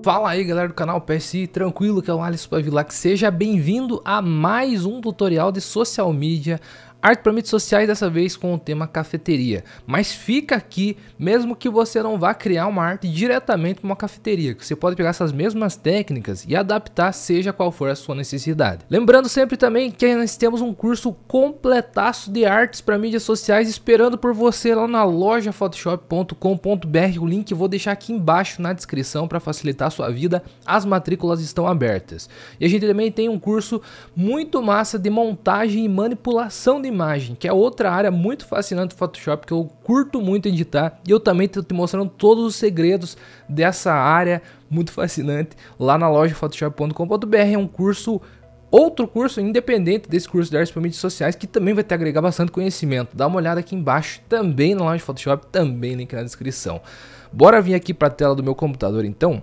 Fala aí galera do canal PSI, tranquilo, que é o Alisson Pavilac. Seja bem-vindo a mais um tutorial de social media, arte para mídias sociais, dessa vez com o tema cafeteria. Mas fica aqui, mesmo que você não vá criar uma arte diretamente para uma cafeteria, que você pode pegar essas mesmas técnicas e adaptar seja qual for a sua necessidade. Lembrando sempre também que nós temos um curso completaço de artes para mídias sociais esperando por você lá na loja photoshop.com.br. O link eu vou deixar aqui embaixo na descrição para facilitar a sua vida. As matrículas estão abertas. E a gente também tem um curso muito massa de montagem e manipulação de imagem, que é outra área muito fascinante do Photoshop, que eu curto muito editar, e eu também estou te mostrando todos os segredos dessa área muito fascinante lá na loja photoshop.com.br. É um curso, outro curso independente desse curso de artes para mídias sociais, que também vai te agregar bastante conhecimento. Dá uma olhada aqui embaixo, também na loja de Photoshop, também link na descrição. Bora vir aqui para a tela do meu computador então.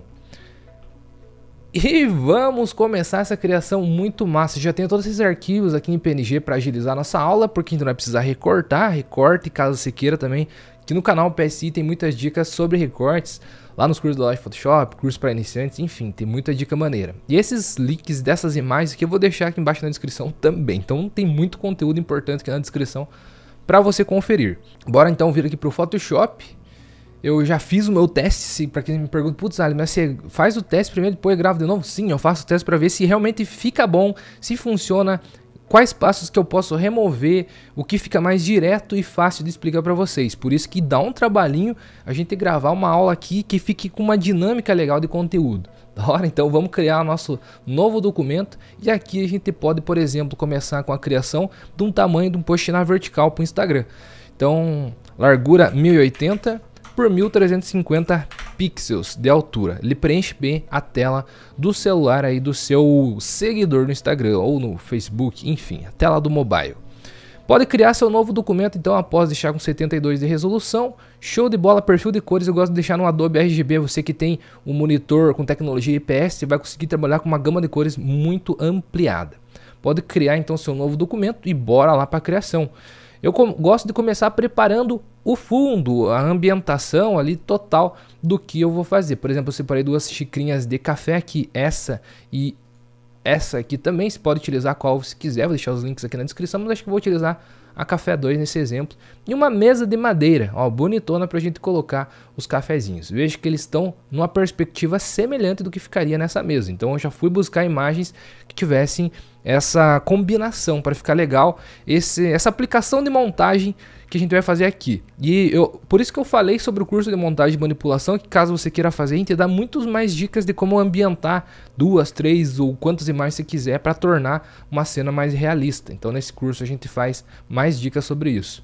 E vamos começar essa criação muito massa. Já tenho todos esses arquivos aqui em PNG para agilizar nossa aula, porque a gente não vai precisar recortar, recorte caso você queira também. Aqui no canal PSI tem muitas dicas sobre recortes, lá nos cursos da loja Photoshop, cursos para iniciantes, enfim, tem muita dica maneira. E esses links dessas imagens aqui eu vou deixar aqui embaixo na descrição também, então tem muito conteúdo importante aqui na descrição para você conferir. Bora então vir aqui para o Photoshop. Eu já fiz o meu teste, para quem me pergunta, putz, Ali, mas você faz o teste primeiro e depois grava de novo? Sim, eu faço o teste para ver se realmente fica bom, se funciona, quais passos que eu posso remover, o que fica mais direto e fácil de explicar para vocês. Por isso que dá um trabalhinho a gente gravar uma aula aqui que fique com uma dinâmica legal de conteúdo. Da hora? Então vamos criar nosso novo documento e aqui a gente pode, por exemplo, começar com a criação de um tamanho de um post na vertical para o Instagram. Então, largura 1080 por 1350 pixels de altura. Ele preenche bem a tela do celular aí do seu seguidor no Instagram ou no Facebook, enfim, a tela do mobile. Pode criar seu novo documento então após deixar com 72 de resolução. Show de bola, perfil de cores eu gosto de deixar no Adobe RGB. Você que tem um monitor com tecnologia IPS, você vai conseguir trabalhar com uma gama de cores muito ampliada. Pode criar então seu novo documento e bora lá para a criação. Eu gosto de começar preparando o fundo, a ambientação ali total do que eu vou fazer. Por exemplo, eu separei duas xicrinhas de café aqui, essa e essa aqui também. Você pode utilizar qual você quiser, vou deixar os links aqui na descrição, mas acho que eu vou utilizar a Café 2 nesse exemplo. E uma mesa de madeira, ó, bonitona pra gente colocar os cafezinhos. Veja que eles estão numa perspectiva semelhante do que ficaria nessa mesa. Então eu já fui buscar imagens que tivessem essa combinação para ficar legal, essa aplicação de montagem que a gente vai fazer aqui. E por isso que eu falei sobre o curso de montagem e manipulação, que caso você queira fazer, a gente dá muitas mais dicas de como ambientar 2, 3 ou quantas imagens você quiser para tornar uma cena mais realista. Então nesse curso a gente faz mais dicas sobre isso.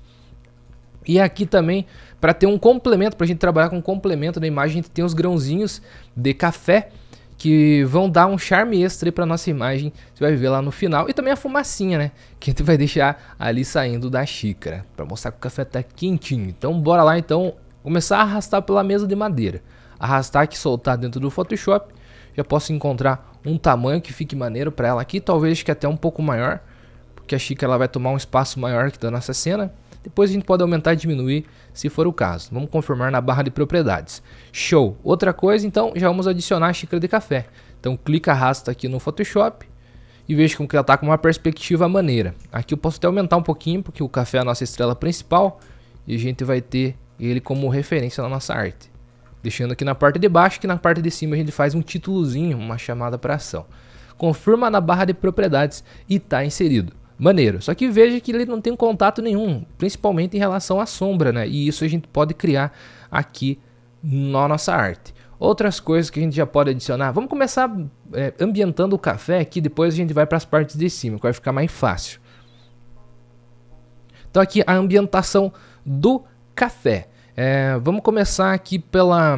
E aqui também, para ter um complemento, para a gente trabalhar com um complemento da imagem, a gente tem os grãozinhos de café, que vão dar um charme extra para nossa imagem. Você vai ver lá no final. E também a fumacinha, né? Que a gente vai deixar ali saindo da xícara, para mostrar que o café tá quentinho. Então bora lá então começar a arrastar pela mesa de madeira. Arrastar aqui, soltar dentro do Photoshop. Já posso encontrar um tamanho que fique maneiro para ela aqui. Talvez que até um pouco maior, porque a xícara ela vai tomar um espaço maior aqui da nossa cena. Depois a gente pode aumentar e diminuir se for o caso. Vamos confirmar na barra de propriedades. Show! Outra coisa, então, já vamos adicionar a xícara de café. Então clica, arrasta aqui no Photoshop e veja como que ela está com uma perspectiva maneira. Aqui eu posso até aumentar um pouquinho, porque o café é a nossa estrela principal e a gente vai ter ele como referência na nossa arte. Deixando aqui na parte de baixo, que na parte de cima a gente faz um títulozinho, uma chamada para ação. Confirma na barra de propriedades e está inserido. Maneiro, só que veja que ele não tem contato nenhum, principalmente em relação à sombra, né? E isso a gente pode criar aqui na nossa arte. Outras coisas que a gente já pode adicionar, vamos começar ambientando o café aqui, depois a gente vai para as partes de cima, que vai ficar mais fácil. Então aqui a ambientação do café. Vamos começar aqui pela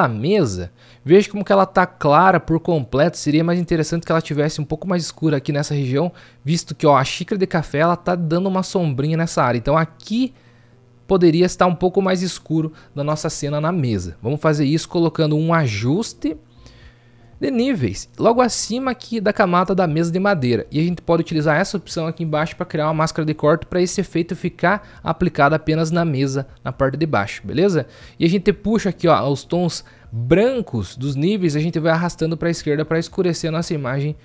mesa. Veja como que ela está clara por completo. Seria mais interessante que ela tivesse um pouco mais escura aqui nessa região, visto que ó, a xícara de café ela está dando uma sombrinha nessa área. Então aqui poderia estar um pouco mais escuro na nossa cena na mesa. Vamos fazer isso colocando um ajuste de níveis, logo acima aqui da camada da mesa de madeira. E a gente pode utilizar essa opção aqui embaixo para criar uma máscara de corte para esse efeito ficar aplicado apenas na mesa, na parte de baixo, beleza? E a gente puxa aqui, ó, os tons brancos dos níveis, a gente vai arrastando para a esquerda para escurecer a nossa imagem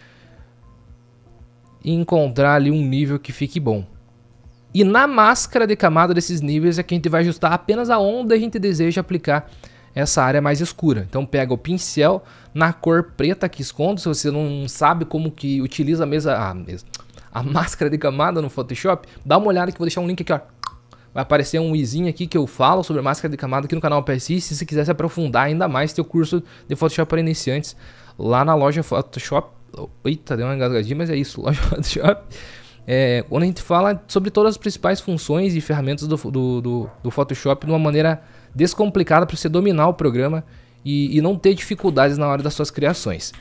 e encontrar ali um nível que fique bom. E na máscara de camada desses níveis é que a gente vai ajustar apenas aonde a gente deseja aplicar essa área mais escura. Então pega o pincel na cor preta que esconde. Se você não sabe como que utiliza a máscara de camada no Photoshop, dá uma olhada que eu vou deixar um link aqui, ó. Vai aparecer um izinho aqui que eu falo sobre máscara de camada aqui no canal PSI. Se você quiser se aprofundar ainda mais, tem o curso de Photoshop para iniciantes lá na loja Photoshop. Eita, deu uma engasgadinha, mas é isso, loja Photoshop. Quando a gente fala sobre todas as principais funções e ferramentas do Photoshop de uma maneira descomplicada para você dominar o programa e não ter dificuldades na hora das suas criações.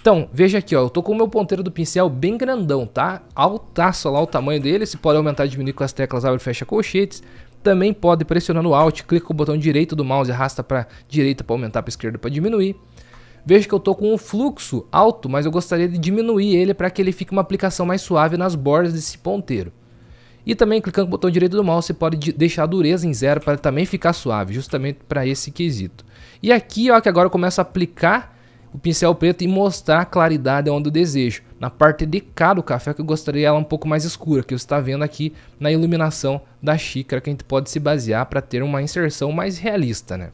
Então, veja aqui, ó, eu tô com o meu ponteiro do pincel bem grandão, tá? Altaço lá o tamanho dele, você pode aumentar e diminuir com as teclas abre e fecha colchetes. Também pode pressionando o Alt, clica com o botão direito do mouse e arrasta para direita para aumentar, para esquerda para diminuir. Veja que eu tô com um fluxo alto, mas eu gostaria de diminuir ele para que ele fique uma aplicação mais suave nas bordas desse ponteiro. E também clicando com o botão direito do mouse você pode deixar a dureza em 0 para também ficar suave, justamente para esse quesito. E aqui, ó, que agora eu começo a aplicar o pincel preto e mostrar a claridade onde eu desejo. Na parte de cá do café que eu gostaria ela um pouco mais escura, que você está vendo aqui na iluminação da xícara, que a gente pode se basear para ter uma inserção mais realista, né?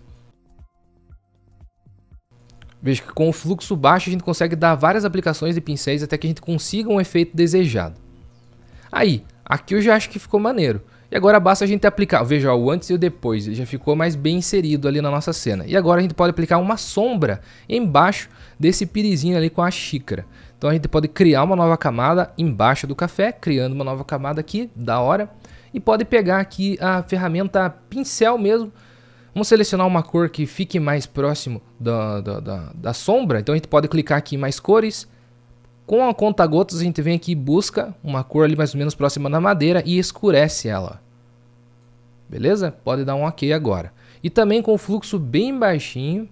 Veja que com o fluxo baixo a gente consegue dar várias aplicações de pincéis até que a gente consiga um efeito desejado. Aí, aqui eu já acho que ficou maneiro. E agora basta a gente aplicar, veja ó, o antes e o depois, ele já ficou mais bem inserido ali na nossa cena. E agora a gente pode aplicar uma sombra embaixo desse pirizinho ali com a xícara. Então a gente pode criar uma nova camada embaixo do café, criando uma nova camada aqui, da hora. E pode pegar aqui a ferramenta pincel mesmo. Vamos selecionar uma cor que fique mais próximo da sombra. Então a gente pode clicar aqui em mais cores. Com a conta-gotas a gente vem aqui e busca uma cor ali mais ou menos próxima da madeira e escurece ela. Beleza? Pode dar um ok agora. E também com o fluxo bem baixinho.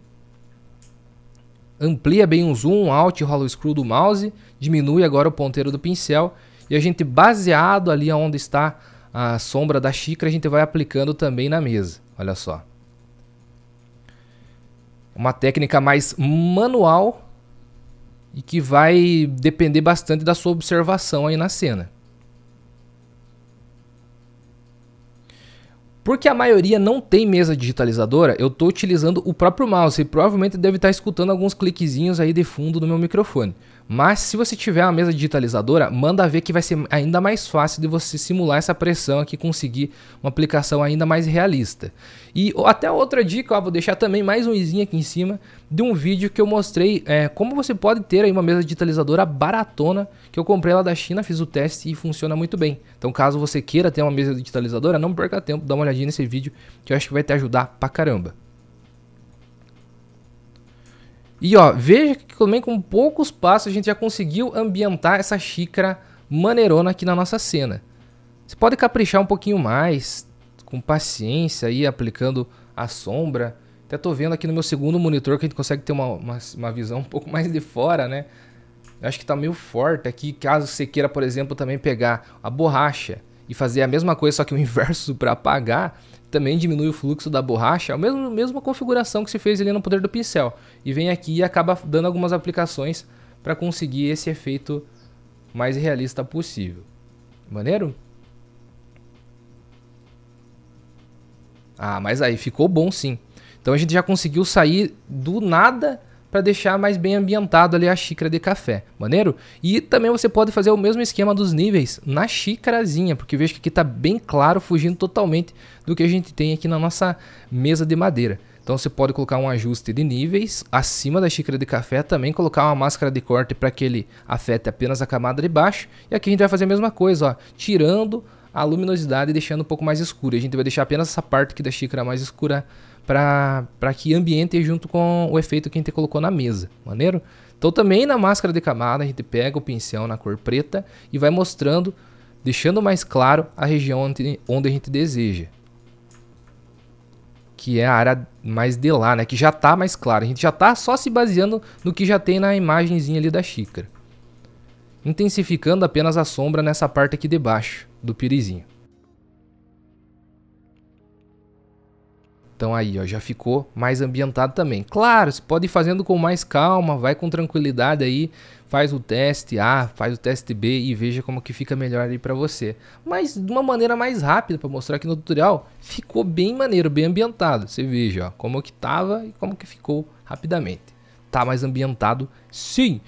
Amplia bem o zoom, Alt e rola o scroll do mouse. Diminui agora o ponteiro do pincel. E a gente, baseado ali onde está a sombra da xícara, a gente vai aplicando também na mesa. Olha só. Uma técnica mais manual e que vai depender bastante da sua observação aí na cena. Porque a maioria não tem mesa digitalizadora, eu estou utilizando o próprio mouse e provavelmente deve estar escutando alguns cliquezinhos aí de fundo no meu microfone. Mas se você tiver uma mesa digitalizadora, manda ver que vai ser ainda mais fácil de você simular essa pressão aqui e conseguir uma aplicação ainda mais realista. E até outra dica, ó, vou deixar também mais um izinho aqui em cima de um vídeo que eu mostrei como você pode ter aí uma mesa digitalizadora baratona, que eu comprei lá da China, fiz o teste e funciona muito bem. Então caso você queira ter uma mesa digitalizadora, não perca tempo, dá uma olhadinha nesse vídeo que eu acho que vai te ajudar pra caramba. E ó, veja que também com poucos passos a gente já conseguiu ambientar essa xícara maneirona aqui na nossa cena. Você pode caprichar um pouquinho mais, com paciência aí, aplicando a sombra. Até tô vendo aqui no meu segundo monitor que a gente consegue ter uma visão um pouco mais de fora, né? Eu acho que tá meio forte aqui, caso você queira, por exemplo, também pegar a borracha e fazer a mesma coisa, só que o inverso para apagar, também diminui o fluxo da borracha, é a mesma configuração que se fez ali no poder do pincel. E vem aqui e acaba dando algumas aplicações para conseguir esse efeito mais realista possível. Maneiro? Ah, mas aí ficou bom sim. Então a gente já conseguiu sair do nada para deixar mais bem ambientado ali a xícara de café. Maneiro? E também você pode fazer o mesmo esquema dos níveis na xícarazinha, porque vejo que aqui está bem claro, fugindo totalmente do que a gente tem aqui na nossa mesa de madeira. Então você pode colocar um ajuste de níveis acima da xícara de café, também colocar uma máscara de corte para que ele afete apenas a camada de baixo. E aqui a gente vai fazer a mesma coisa, ó, tirando a luminosidade e deixando um pouco mais escura. A gente vai deixar apenas essa parte aqui da xícara mais escura para que ambiente junto com o efeito que a gente colocou na mesa. Maneiro? Então também na máscara de camada a gente pega o pincel na cor preta e vai mostrando, deixando mais claro a região onde a gente deseja que é a área mais de lá, né? Que já tá mais clara. A gente já tá só se baseando no que já tem na imagenzinha ali da xícara. Intensificando apenas a sombra nessa parte aqui de baixo do pirizinho. Então aí, ó, já ficou mais ambientado também. Claro, você pode ir fazendo com mais calma, vai com tranquilidade aí, faz o teste A, faz o teste B e veja como que fica melhor aí pra você. Mas de uma maneira mais rápida, para mostrar aqui no tutorial, ficou bem maneiro, bem ambientado. Você veja, ó, como que tava e como que ficou rapidamente. Tá mais ambientado, sim.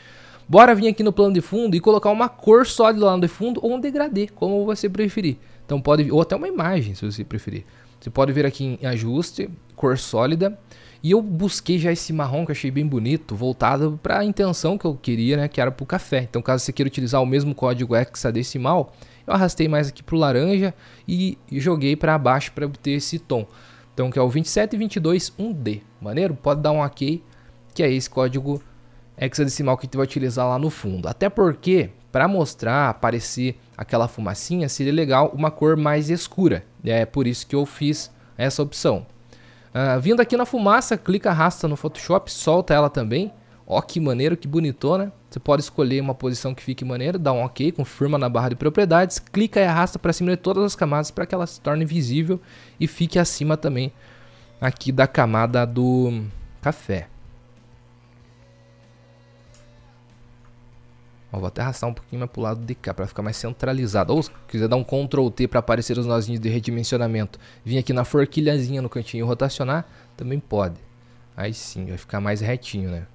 Bora vir aqui no plano de fundo e colocar uma cor sólida lá no fundo ou um degradê, como você preferir. Então pode, ou até uma imagem, se você preferir. Você pode vir aqui em ajuste, cor sólida. E eu busquei já esse marrom que eu achei bem bonito, voltado para a intenção que eu queria, né, que era para o café. Então caso você queira utilizar o mesmo código hexadecimal, eu arrastei mais aqui para o laranja e joguei para baixo para obter esse tom. Então que é o 27221D. Maneiro? Pode dar um OK, que é esse código hexadecimal que a gente vai utilizar lá no fundo. Até porque, para mostrar, aparecer aquela fumacinha, seria legal uma cor mais escura. É por isso que eu fiz essa opção. Vindo aqui na fumaça, clica, arrasta no Photoshop, solta ela também. Ó que maneiro, que bonitona. Você pode escolher uma posição que fique maneira, dá um OK, confirma na barra de propriedades, clica e arrasta para cima de todas as camadas para que ela se torne visível e fique acima também aqui da camada do café. Ó, vou até arrastar um pouquinho mais pro lado de cá para ficar mais centralizado. Ou se quiser dar um Ctrl T para aparecer os nozinhos de redimensionamento, vir aqui na forquilhazinha no cantinho e rotacionar, também pode. Aí sim, vai ficar mais retinho, né?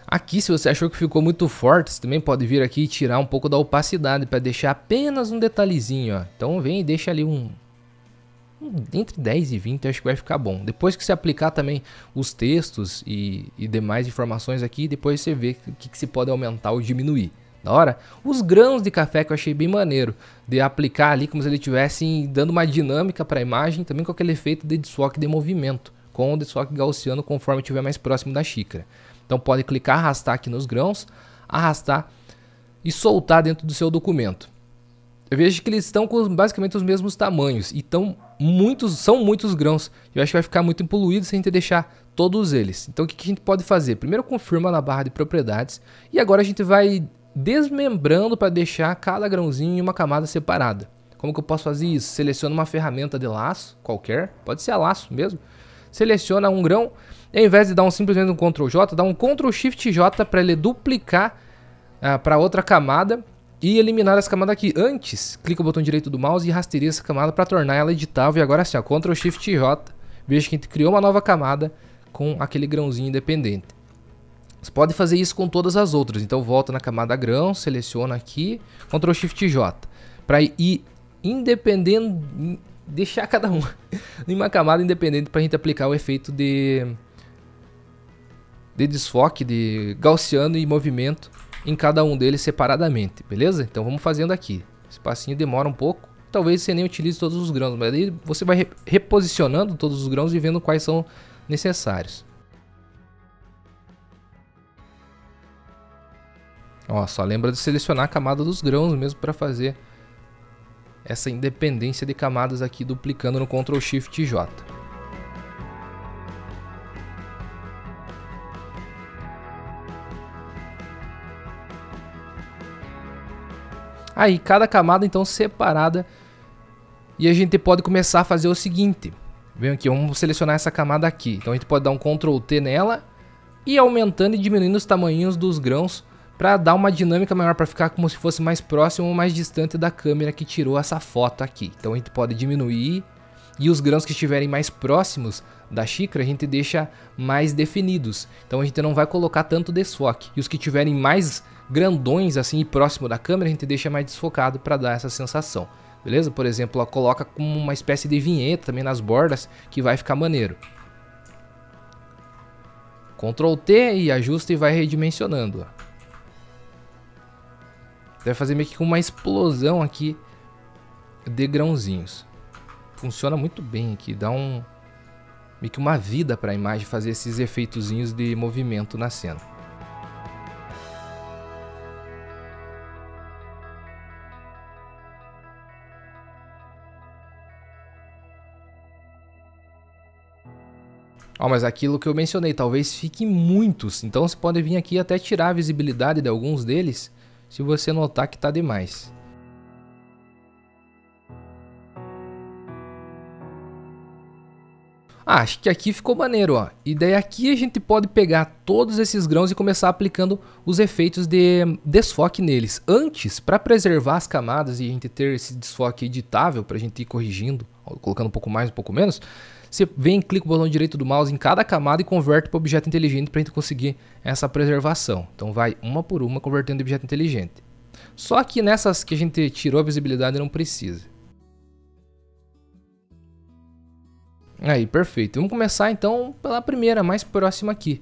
Aqui, se você achou que ficou muito forte, você também pode vir aqui e tirar um pouco da opacidade para deixar apenas um detalhezinho, ó. Então vem e deixa ali entre 10 e 20, acho que vai ficar bom. Depois que você aplicar também os textos e demais informações aqui, depois você vê o que se pode aumentar ou diminuir. Da hora? Os grãos de café que eu achei bem maneiro de aplicar ali como se eles estivessem dando uma dinâmica para a imagem, também com aquele efeito de desfoque de movimento, com o desfoque gaussiano conforme estiver mais próximo da xícara. Então pode clicar, arrastar aqui nos grãos, arrastar e soltar dentro do seu documento. Eu vejo que eles estão com basicamente os mesmos tamanhos e são muitos grãos. Eu acho que vai ficar muito poluído se a gente deixar todos eles. Então o que a gente pode fazer? Primeiro confirma na barra de propriedades e agora a gente vai desmembrando para deixar cada grãozinho em uma camada separada. Como que eu posso fazer isso? Seleciona uma ferramenta de laço qualquer, pode ser a laço mesmo. Seleciona um grão e ao invés de dar simplesmente um Ctrl J, dá um Ctrl Shift J para ele duplicar para outra camada e eliminar essa camada aqui. Antes, clica o botão direito do mouse e rastreia essa camada para tornar ela editável. E agora assim, ó, Ctrl Shift J, veja que a gente criou uma nova camada com aquele grãozinho independente. Você pode fazer isso com todas as outras. Então volta na camada grão, seleciona aqui, Ctrl Shift J, para ir independente, deixar cada um em uma camada independente para a gente aplicar o efeito de desfoque, de gaussiano e movimento em cada um deles separadamente, beleza? Então vamos fazendo aqui. Esse passinho demora um pouco, talvez você nem utilize todos os grãos, mas aí você vai reposicionando todos os grãos e vendo quais são necessários. Ó, só lembra de selecionar a camada dos grãos mesmo para fazer essa independência de camadas aqui, duplicando no Ctrl Shift J. Aí, cada camada então separada. E a gente pode começar a fazer o seguinte. Vem aqui, vamos selecionar essa camada aqui. Então a gente pode dar um Ctrl T nela e aumentando e diminuindo os tamanhos dos grãos para dar uma dinâmica maior, para ficar como se fosse mais próximo ou mais distante da câmera que tirou essa foto aqui. Então a gente pode diminuir e os grãos que estiverem mais próximos da xícara a gente deixa mais definidos. Então a gente não vai colocar tanto desfoque. E os que tiverem mais grandões assim e próximo da câmera a gente deixa mais desfocado para dar essa sensação. Beleza? Por exemplo, ela coloca como uma espécie de vinheta também nas bordas que vai ficar maneiro. Ctrl T e ajusta e vai redimensionando. Vai fazer meio que uma explosão aqui de grãozinhos. Funciona muito bem aqui, dá meio que uma vida para a imagem, fazer esses efeitozinhos de movimento na cena. Ó, mas aquilo que eu mencionei, talvez fique muitos. Então você pode vir aqui até tirar a visibilidade de alguns deles, se você notar que tá demais. Ah, acho que aqui ficou maneiro, ó. E daí aqui a gente pode pegar todos esses grãos e começar aplicando os efeitos de desfoque neles. Antes, para preservar as camadas e a gente ter esse desfoque editável, para a gente ir corrigindo, colocando um pouco mais, um pouco menos, você vem, clica o botão direito do mouse em cada camada e converte para objeto inteligente para a gente conseguir essa preservação. Então vai uma por uma convertendo em objeto inteligente. Só que nessas que a gente tirou a visibilidade não precisa. Aí, perfeito. Vamos começar então pela primeira, mais próxima aqui.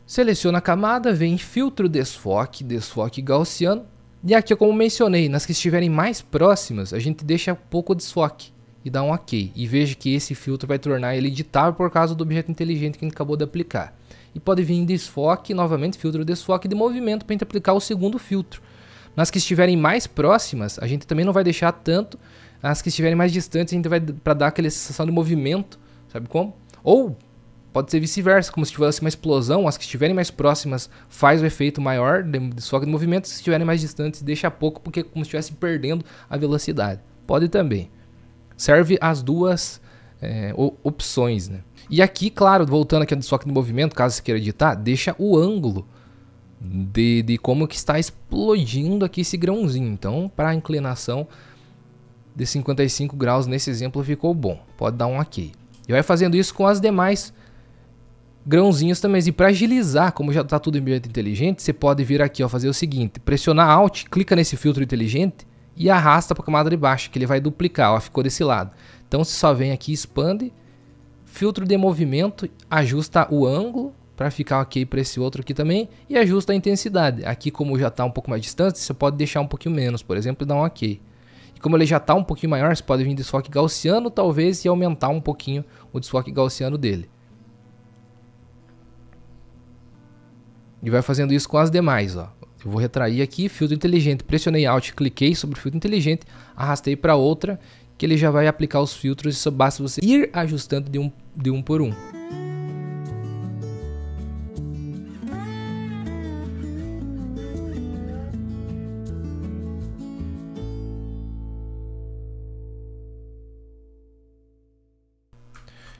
Seleciona a camada, vem em filtro desfoque, desfoque gaussiano. E aqui, como mencionei, nas que estiverem mais próximas, a gente deixa pouco desfoque e dá um OK. E veja que esse filtro vai tornar ele editável por causa do objeto inteligente que a gente acabou de aplicar. E pode vir em desfoque, novamente filtro desfoque de movimento para a gente aplicar o segundo filtro. Nas que estiverem mais próximas, a gente também não vai deixar tanto. As que estiverem mais distantes, a gente vai para dar aquela sensação de movimento, sabe como? Ou pode ser vice-versa, como se tivesse uma explosão. As que estiverem mais próximas faz o efeito maior de desfoque de movimento. Se estiverem mais distantes, deixa pouco, porque é como se estivesse perdendo a velocidade. Pode também. Serve as duas opções, né? E aqui, claro, voltando aqui ao desfoque de movimento, caso você queira editar, deixa o ângulo de como que está explodindo aqui esse grãozinho. Então, para a inclinação de 55 graus nesse exemplo ficou bom. Pode dar um OK. E vai fazendo isso com as demais grãozinhos também. E para agilizar, como já está tudo em ambiente inteligente, você pode vir aqui, ó, fazer o seguinte: pressionar Alt, clica nesse filtro inteligente e arrasta para a camada de baixo, que ele vai duplicar. Ó, ficou desse lado. Então você só vem aqui, expande, filtro de movimento, ajusta o ângulo para ficar OK para esse outro aqui também e ajusta a intensidade. Aqui, como já está um pouco mais distante, você pode deixar um pouquinho menos, por exemplo, e dar um OK. Como ele já está um pouquinho maior, você pode vir desfoque gaussiano, talvez, e aumentar um pouquinho o desfoque gaussiano dele. E vai fazendo isso com as demais, ó. Eu vou retrair aqui, filtro inteligente, pressionei Alt, cliquei sobre o filtro inteligente, arrastei para outra, que ele já vai aplicar os filtros, e só basta você ir ajustando de um por um.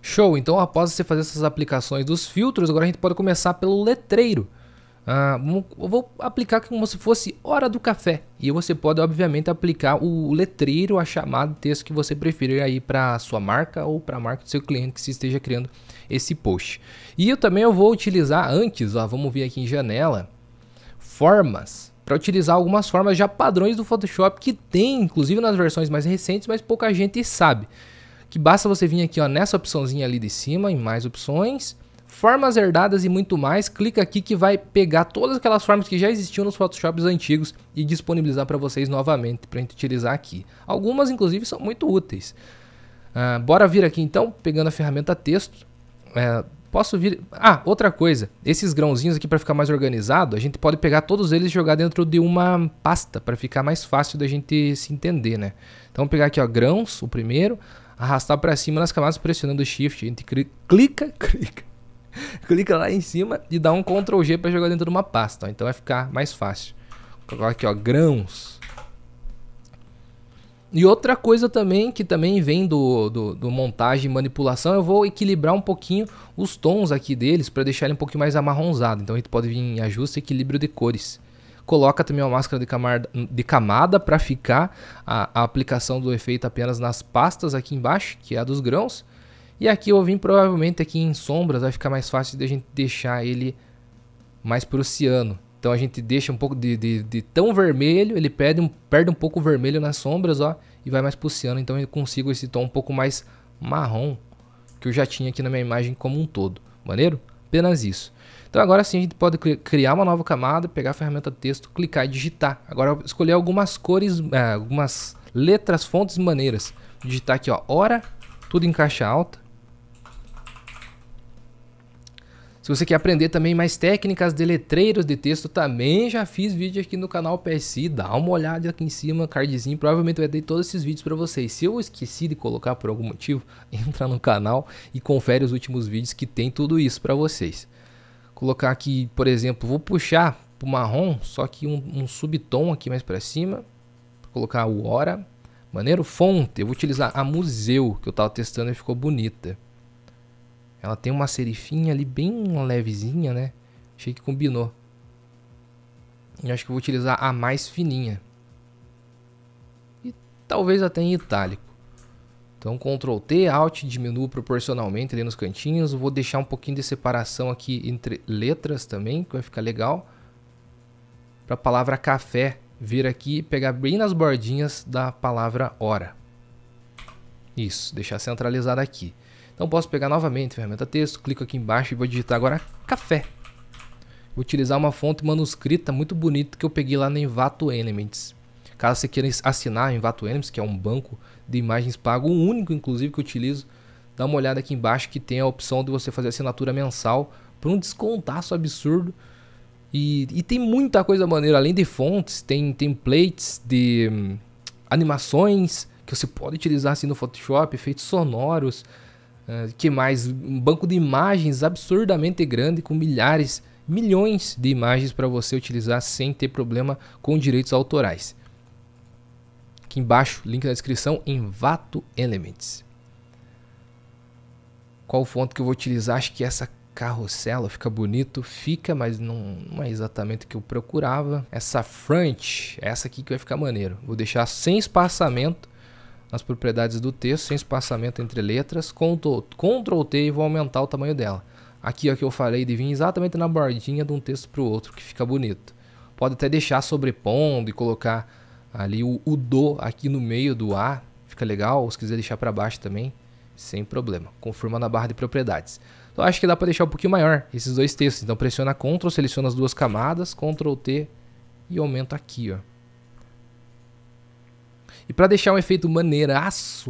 Show! Então, após você fazer essas aplicações dos filtros, agora a gente pode começar pelo letreiro. Eu vou aplicar como se fosse hora do café. E você pode, obviamente, aplicar o letreiro, a chamada de texto que você preferir aí para a sua marca ou para a marca do seu cliente que se esteja criando esse post. E eu vou utilizar antes, ó, vamos vir aqui em janela, formas, para utilizar algumas formas já padrões do Photoshop que tem, inclusive nas versões mais recentes, mas pouca gente sabe. Que basta você vir aqui, ó, nessa opçãozinha ali de cima, em mais opções, formas herdadas e muito mais, clica aqui que vai pegar todas aquelas formas que já existiam nos Photoshops antigos e disponibilizar para vocês novamente, para a gente utilizar aqui. Algumas, inclusive, são muito úteis. Bora vir aqui então, pegando a ferramenta texto. Posso vir... outra coisa, esses grãozinhos aqui para ficar mais organizado, a gente pode pegar todos eles e jogar dentro de uma pasta, para ficar mais fácil da gente se entender, né? Então, vamos pegar aqui, ó, grãos, o primeiro, arrastar para cima nas camadas pressionando o Shift, a gente clica lá em cima e dá um Ctrl G para jogar dentro de uma pasta, ó. Então vai ficar mais fácil. Vou colocar aqui, ó, grãos. E outra coisa também, que também vem do montagem e manipulação, eu vou equilibrar um pouquinho os tons aqui deles para deixar ele um pouquinho mais amarronzado. Então a gente pode vir em ajuste e equilíbrio de cores. Coloca também uma máscara de camada para ficar a aplicação do efeito apenas nas pastas aqui embaixo, que é a dos grãos. E aqui eu vim provavelmente aqui em sombras, vai ficar mais fácil de a gente deixar ele mais prussiano. Então a gente deixa um pouco de tão vermelho, ele perde um pouco o vermelho nas sombras, ó, e vai mais prussiano. Então eu consigo esse tom um pouco mais marrom, que eu já tinha aqui na minha imagem como um todo. Maneiro? Apenas isso. Então agora sim a gente pode criar uma nova camada, pegar a ferramenta texto, clicar e digitar. Agora escolher algumas cores, algumas letras, fontes e maneiras. Digitar aqui, ó, hora, tudo em caixa alta. Se você quer aprender também mais técnicas de letreiros de texto, também já fiz vídeo aqui no canal PSI, dá uma olhada aqui em cima, cardzinho, provavelmente vai ter todos esses vídeos para vocês. Se eu esqueci de colocar por algum motivo, entra no canal e confere os últimos vídeos que tem tudo isso para vocês. Colocar aqui, por exemplo, vou puxar pro marrom, só que um subtom aqui mais para cima, pra colocar o hora, maneiro, fonte, eu vou utilizar a Museu, que eu tava testando e ficou bonita. Ela tem uma serifinha ali bem levezinha, né? Achei que combinou. E acho que eu vou utilizar a mais fininha. E talvez até em itálico. Então Ctrl T, Alt, diminuo proporcionalmente ali nos cantinhos. Vou deixar um pouquinho de separação aqui entre letras também, que vai ficar legal. Para a palavra café vir aqui e pegar bem nas bordinhas da palavra hora. Isso, deixar centralizado aqui. Então posso pegar novamente, ferramenta texto, clico aqui embaixo e vou digitar agora café. Vou utilizar uma fonte manuscrita muito bonita que eu peguei lá no Envato Elements. Caso você queira assinar o Envato Elements, que é um banco de imagens pago, o único inclusive que eu utilizo, dá uma olhada aqui embaixo que tem a opção de você fazer assinatura mensal por um descontaço absurdo. E tem muita coisa maneira, além de fontes, tem templates de animações que você pode utilizar assim no Photoshop, efeitos sonoros. Que mais? Um banco de imagens absurdamente grande com milhões de imagens para você utilizar sem ter problema com direitos autorais. Aqui embaixo, link na descrição, Envato Elements. Qual fonte que eu vou utilizar? Acho que essa Carrossela fica bonito, fica, mas não é exatamente o que eu procurava. Essa Front, essa aqui que vai ficar maneiro. Vou deixar sem espaçamento nas propriedades do texto, sem espaçamento entre letras, Ctrl T e vou aumentar o tamanho dela. Aqui ó, que eu falei de vir exatamente na bordinha de um texto para o outro, que fica bonito. Pode até deixar sobrepondo e colocar ali o do aqui no meio do A, fica legal, ou se quiser deixar para baixo também, sem problema. Confirma na barra de propriedades. Então acho que dá para deixar um pouquinho maior esses dois textos. Então pressiona Ctrl, seleciona as duas camadas, Ctrl T e aumenta aqui ó. E para deixar um efeito maneiraço,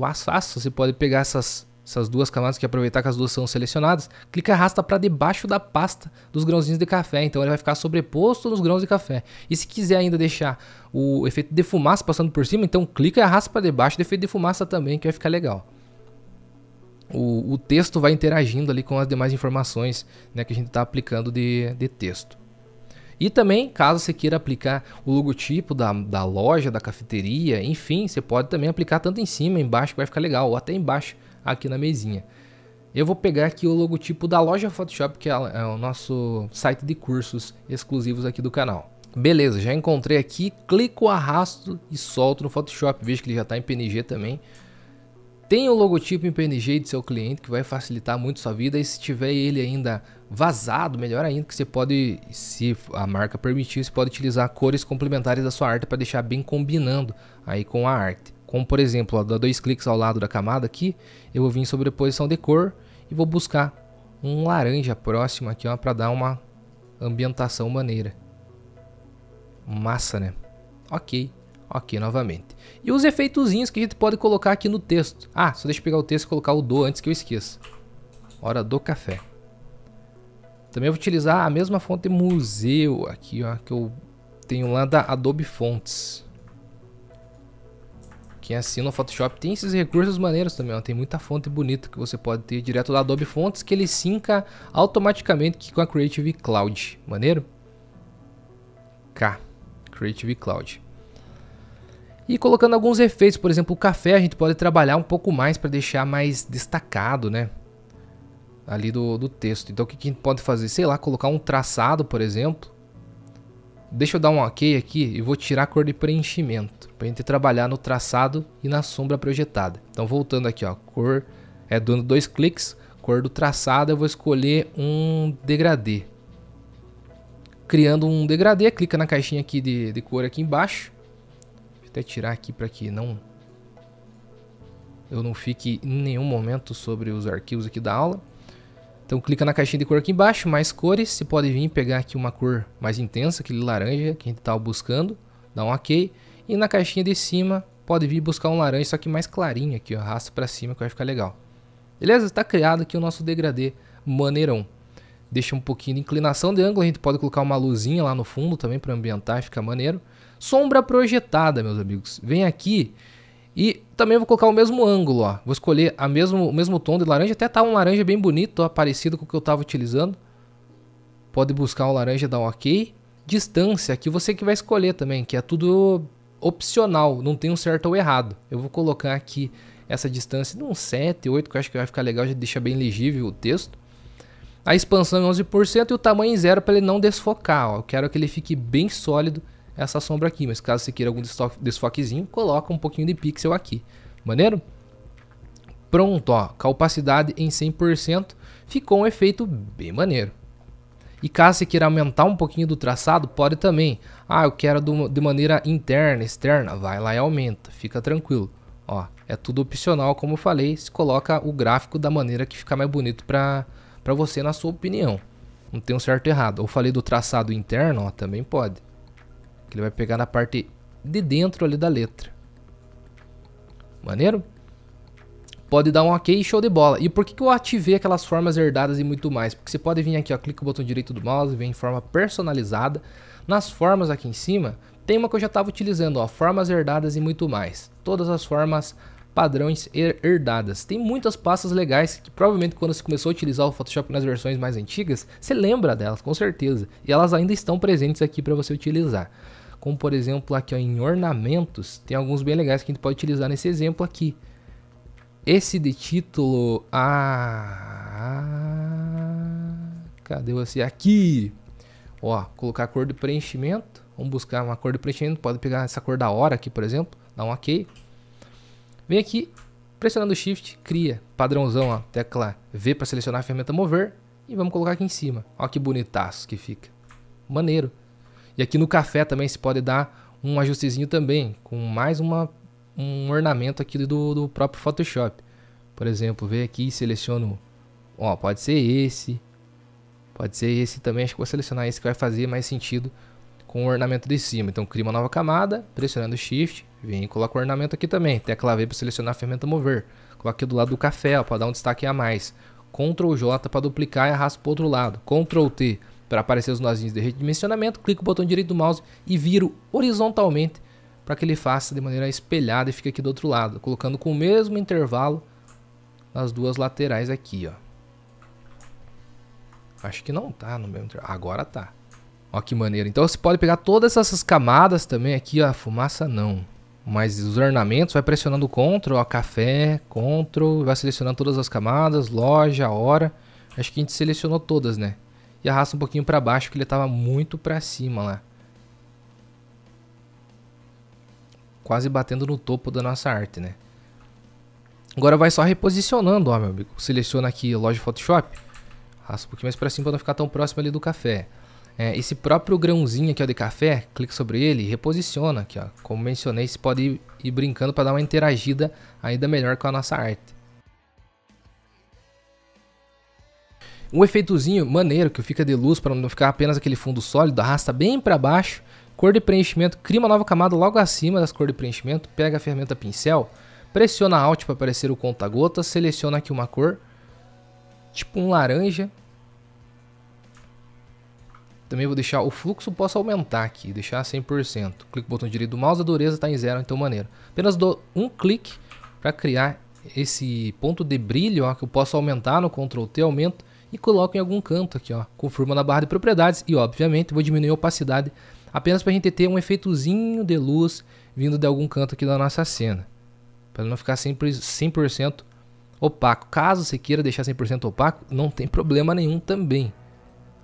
você pode pegar essas duas camadas, que aproveitar que as duas são selecionadas, clica e arrasta para debaixo da pasta dos grãozinhos de café, então ele vai ficar sobreposto nos grãos de café. E se quiser ainda deixar o efeito de fumaça passando por cima, então clica e arrasta para debaixo do efeito de fumaça também, que vai ficar legal. O texto vai interagindo ali com as demais informações, né, que a gente está aplicando de texto. E também, caso você queira aplicar o logotipo da loja, da cafeteria, enfim, você pode também aplicar tanto em cima, embaixo, que vai ficar legal, ou até embaixo, aqui na mesinha. Eu vou pegar aqui o logotipo da loja Photoshop, que é o nosso site de cursos exclusivos aqui do canal. Beleza, já encontrei aqui, clico, arrasto e solto no Photoshop, vejo que ele já está em PNG também. Tem o logotipo em PNG de seu cliente, que vai facilitar muito sua vida, e se tiver ele ainda vazado, melhor ainda, que você pode, se a marca permitir, você pode utilizar cores complementares da sua arte para deixar bem combinando aí com a arte. Como por exemplo, ó, dá 2 cliques ao lado da camada aqui, eu vou vir em sobreposição de cor e vou buscar um laranja próximo aqui, ó, para dar uma ambientação maneira. Massa, né? Ok novamente. E os efeitozinhos que a gente pode colocar aqui no texto. Ah, só deixa eu pegar o texto e colocar o do antes que eu esqueça. Hora do café. Também vou utilizar a mesma fonte Museu aqui, ó, que eu tenho lá da Adobe Fonts. Quem assina o Photoshop tem esses recursos maneiros também, ó. Tem muita fonte bonita que você pode ter direto da Adobe Fonts, que ele sinca automaticamente aqui com a Creative Cloud. Maneiro? Creative Cloud. E colocando alguns efeitos, por exemplo, o café a gente pode trabalhar um pouco mais para deixar mais destacado, né? Ali do texto. Então o que a gente pode fazer? Sei lá, colocar um traçado, por exemplo. Deixa eu dar um ok aqui e vou tirar a cor de preenchimento, para a gente trabalhar no traçado e na sombra projetada. Então voltando aqui, ó, cor, dando 2 cliques, cor do traçado, eu vou escolher um degradê. Criando um degradê, clica na caixinha aqui de cor aqui embaixo. Até tirar aqui para que eu não fique em nenhum momento sobre os arquivos aqui da aula. Então clica na caixinha de cor aqui embaixo, mais cores, você pode vir pegar aqui uma cor mais intensa, aquele laranja que a gente estava buscando, dá um ok. E na caixinha de cima pode vir buscar um laranja, só que mais clarinho aqui, ó, arrasta para cima que vai ficar legal. Beleza? Está criado aqui o nosso degradê maneirão. deixa um pouquinho de inclinação de ângulo, a gente pode colocar uma luzinha lá no fundo também para ambientar e ficar maneiro. Sombra projetada, meus amigos. Vem aqui e também vou colocar o mesmo ângulo, ó. Vou escolher o mesmo tom de laranja, até tá um laranja bem bonito, ó, parecido com o que eu tava utilizando. Pode buscar um laranja, dar um ok. Distância, aqui você que vai escolher também, que é tudo opcional, não tem um certo ou errado. Eu vou colocar aqui essa distância de uns 7, 8, que eu acho que vai ficar legal, já deixa bem legível o texto. A expansão em 11% e o tamanho em 0 para ele não desfocar, ó. Eu quero que ele fique bem sólido essa sombra aqui, mas caso você queira algum desfoquezinho, coloca um pouquinho de pixel aqui. Maneiro? Pronto, ó, com a opacidade em 100%, ficou um efeito bem maneiro. E caso você queira aumentar um pouquinho do traçado, pode também. Ah, eu quero de maneira interna, externa, vai lá e aumenta, fica tranquilo. Ó, é tudo opcional, como eu falei, se coloca o gráfico da maneira que fica mais bonito para você, na sua opinião. Não tem um certo e errado. Eu falei do traçado interno, ó, também pode. Ele vai pegar na parte de dentro ali da letra. Maneiro? Pode dar um ok, show de bola. E por que eu ativei aquelas formas herdadas e muito mais? Porque você pode vir aqui, ó, clica o botão direito do mouse, vem em forma personalizada. Nas formas aqui em cima, tem uma que eu já estava utilizando, ó, formas herdadas e muito mais. Todas as formas padrões herdadas. Tem muitas pastas legais que provavelmente quando você começou a utilizar o Photoshop nas versões mais antigas, você lembra delas, com certeza. E elas ainda estão presentes aqui para você utilizar. Como por exemplo aqui, ó, em ornamentos, tem alguns bem legais que a gente pode utilizar nesse exemplo aqui. Esse de título... cadê você? Aqui! Ó, colocar a cor de preenchimento. Vamos buscar uma cor de preenchimento. Pode pegar essa cor da hora aqui, por exemplo. Dá um ok. Vem aqui, pressionando Shift, cria. Padrãozão, ó. Tecla V para selecionar a ferramenta mover. E vamos colocar aqui em cima. Ó que bonitaço que fica. Maneiro. E aqui no café também se pode dar um ajustezinho também. Com mais um ornamento aqui do próprio Photoshop. Por exemplo, vem aqui e seleciono, ó, pode ser esse também, acho que vou selecionar esse que vai fazer mais sentido com o ornamento de cima. Então cria uma nova camada, pressionando Shift, vem e coloca o ornamento aqui também, tecla V para selecionar a ferramenta mover, coloca aqui do lado do café, ó, para dar um destaque a mais, Ctrl J para duplicar e arrasto para o outro lado, Ctrl T para aparecer os nozinhos de redimensionamento, clica o botão direito do mouse e viro horizontalmente para que ele faça de maneira espelhada e fique aqui do outro lado, colocando com o mesmo intervalo nas duas laterais aqui, ó. Acho que não tá no mesmo intervalo. Agora tá. Ó que maneiro. Então você pode pegar todas essas camadas também aqui, ó. Fumaça não. Mas os ornamentos, vai pressionando Ctrl, ó, café, Ctrl, vai selecionando todas as camadas, loja, hora. Acho que a gente selecionou todas, né? E arrasta um pouquinho para baixo, porque ele tava muito para cima lá. Quase batendo no topo da nossa arte, né? Agora vai só reposicionando, ó, meu amigo. Seleciona aqui loja Photoshop. Arrasta um pouquinho mais para cima para não ficar tão próximo ali do café. Esse próprio grãozinho aqui, ó, de café, clica sobre ele e reposiciona aqui, ó. Como mencionei, você pode ir brincando para dar uma interagida ainda melhor com a nossa arte. Um efeitozinho maneiro que fica de luz para não ficar apenas aquele fundo sólido, arrasta bem para baixo. Cor de preenchimento, cria uma nova camada logo acima das cores de preenchimento, pega a ferramenta pincel, pressiona Alt para aparecer o conta-gotas, seleciona aqui uma cor, tipo um laranja. Também vou deixar o fluxo, posso aumentar aqui, deixar 100%. Clique no botão direito do mouse, a dureza está em 0, então maneiro. Apenas dou um clique para criar esse ponto de brilho, ó, que eu posso aumentar no Ctrl T, aumento e coloco em algum canto aqui, ó. Confirmo na barra de propriedades e obviamente vou diminuir a opacidade apenas para a gente ter um efeitozinho de luz vindo de algum canto aqui da nossa cena. Para não ficar sempre 100% opaco. Caso você queira deixar 100% opaco, não tem problema nenhum também.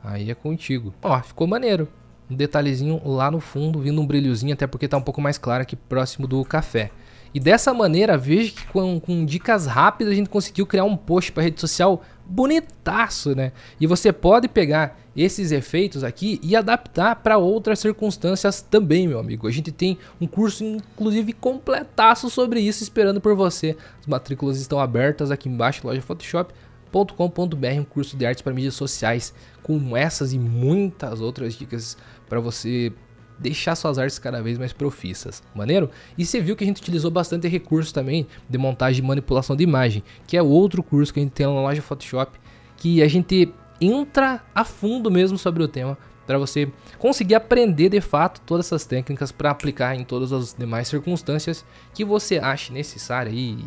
Aí é contigo. Ó, ficou maneiro. Um detalhezinho lá no fundo, vindo um brilhozinho, até porque tá um pouco mais claro aqui próximo do café. E dessa maneira, veja que com dicas rápidas a gente conseguiu criar um post para rede social bonitaço, né? E você pode pegar esses efeitos aqui e adaptar para outras circunstâncias também, meu amigo. A gente tem um curso, inclusive, completaço sobre isso esperando por você. As matrículas estão abertas aqui embaixo, loja Photoshop.com.br, um curso de artes para mídias sociais com essas e muitas outras dicas para você deixar suas artes cada vez mais profissas. Maneiro? E você viu que a gente utilizou bastante recurso também de montagem e manipulação de imagem, que é outro curso que a gente tem na loja Photoshop, que a gente entra a fundo mesmo sobre o tema, para você conseguir aprender de fato todas essas técnicas para aplicar em todas as demais circunstâncias que você ache necessária e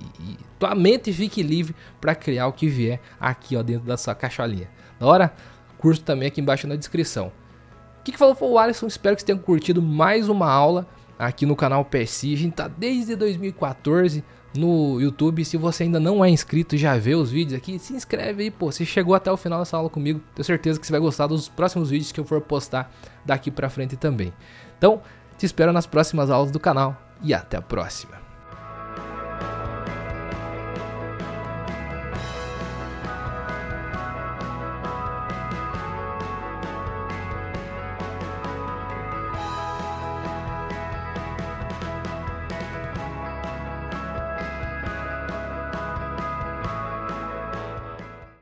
tua mente fique livre para criar o que vier aqui, ó, dentro da sua caixolinha. Da hora? Curso também aqui embaixo na descrição. O que falou foi o Alisson, espero que você tenha curtido mais uma aula aqui no canal PSI. A gente tá desde 2014 no YouTube. Se você ainda não é inscrito e já vê os vídeos aqui, se inscreve aí, pô. Você chegou até o final dessa aula comigo, tenho certeza que você vai gostar dos próximos vídeos que eu for postar daqui pra frente também. Então, te espero nas próximas aulas do canal e até a próxima.